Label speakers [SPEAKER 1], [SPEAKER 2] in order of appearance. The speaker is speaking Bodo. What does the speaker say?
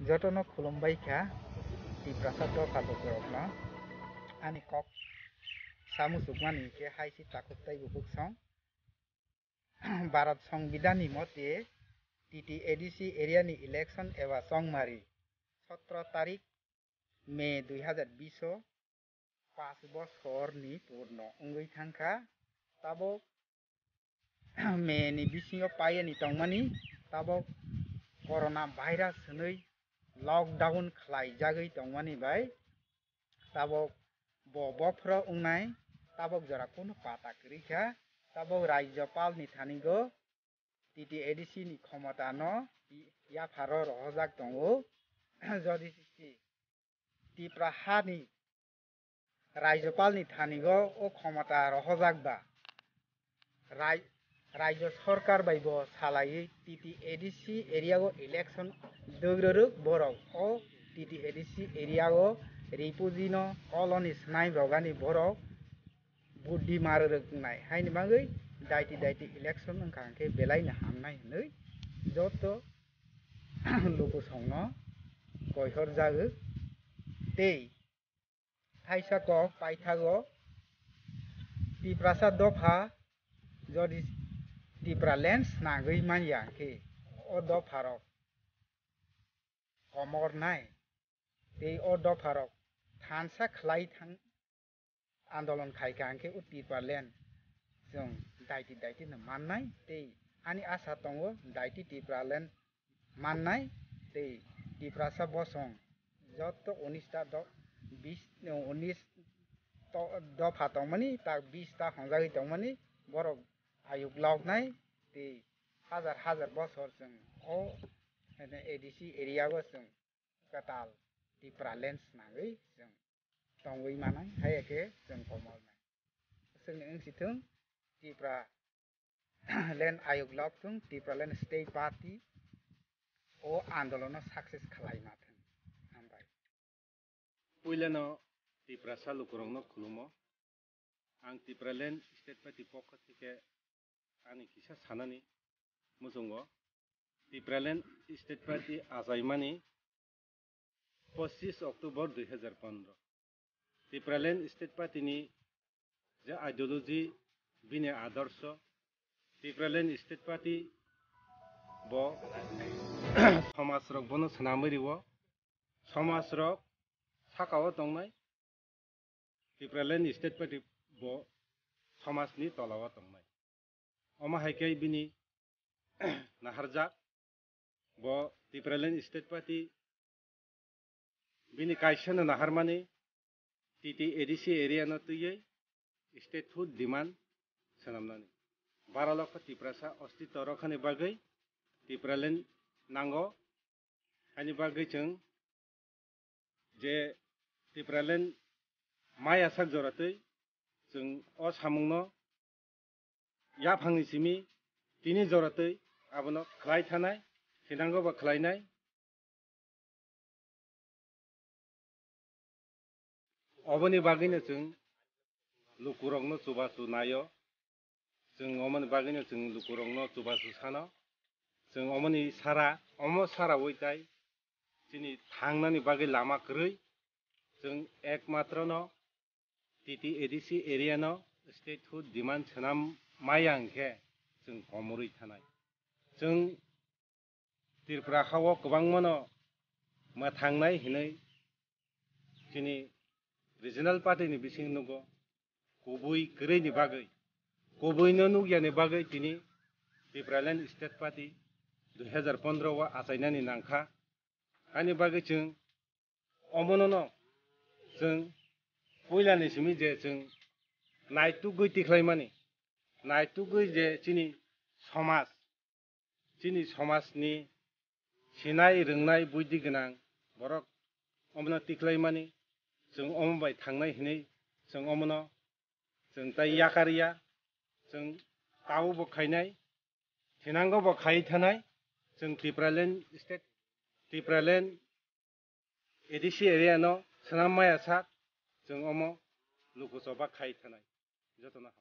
[SPEAKER 1] Jotono khulumbaikha Tiprasado kalukurokno ani kok samusukmani ke haisi takutai bubuk song Bharat সংবিধান ni mote TTADC area ni election ewa songmari 17 tarik Mei 2020 o 5 বছর ni purno ongoi thangkha tabok Mei ni bisingo paye ni tongmani tabok corona virus hnoi lockdown khlaijagoi tongmani bai tabok bo bofro ungnai tabok jora kuno pata krikha tabok Rajyapal ni thanigo TTADC ni khomata no yapharo rohojak tongo jodi Tripura ha ni Rajyapal ni thanigo o khomata rohojak ba Rajya Sarkar bai bo salai TTADC area go election dogroruk borok o TTADC area go refugee no colony snai rogani borok buddhi marorok nai haini bagoi daiti election wngkha belai na hamnai hnoi joto lokosong no koihor jagoi tei haisa kok paithago Tiprasa dopha jodi Tripura land snagoi manya khe o dopha rok komor nai tei o dopha rok thansa khlai thang andolon khaikha khe o Tripura land jong daiti no mannai tei ani asa tongo daiti Tripura land mannai tei Tiprasa bosong joto 19 ta 19 dopha tongmani ta 20 ta hongjagoi tongmani borok ayuk lognai tei hazar bochor jong o ADC area go jong katal Tripura land snagoi jong tongoi manai haikhe jong komor nai chwngni wngsitung Tripura land ayuk loktung Tripura land state party o andolon no success khlaima thang hambai
[SPEAKER 2] puilano Tripura salukurok no khulumo ang Tripura land state party pokho theke ani kisa sanani muchungo Tripura land state party ajaimani 25 October 2015 Tripura land state party ni je ideology bini adarsho Tripura land state party bo समाज रok bono swnamoi rio समाज rok sakao tongnai Tripura land state party bo समाज ni tolao tongnai omo haikhe bini naharjak bo Tripura land state party bini kaisa no naharmani TTADC area no tuiye statehood demand swnamnani 12 লক্ষ Tripurasa অস্তিত্ব রক্ষানি bagoi Tripura land nango ani bagoi chung je Tripura land maya sak joratoi chung o samung no yaphangni simi tini joratoi abono khlai thanai thinango ba khlainai oboni bagoi no chung lukurok no chubachu naio chung omoni bagoi no chung lukurok no chubachu sano chung omoni sara oitai chini thangnani bagoi lama kwrui chung ekmatro no TTADC area no statehood demand swnam maya hingkhe chung komorui thanai chung Tripura hao kwbangma no mwthangnai hinui chini regional party ni bising nugo kubui kwrui ni bagoi kubui no nugyani bagoi tini Tripura land state party 2015 o achainani nangkha ani bagoi chung omono no chung puilani simi je chung naitugoi tiklaimani naitugoi je chini somaj ni sinai rwngnai buddhi gwnang borok omono tiklaimani chung omo bai thangnai hinui chung omono chung tai yakariya chung tao bo khainai thinango bo khai thanai chung Tripura land ADC area no swnam maya sak chung omo lukuchoba khai thanai jotono.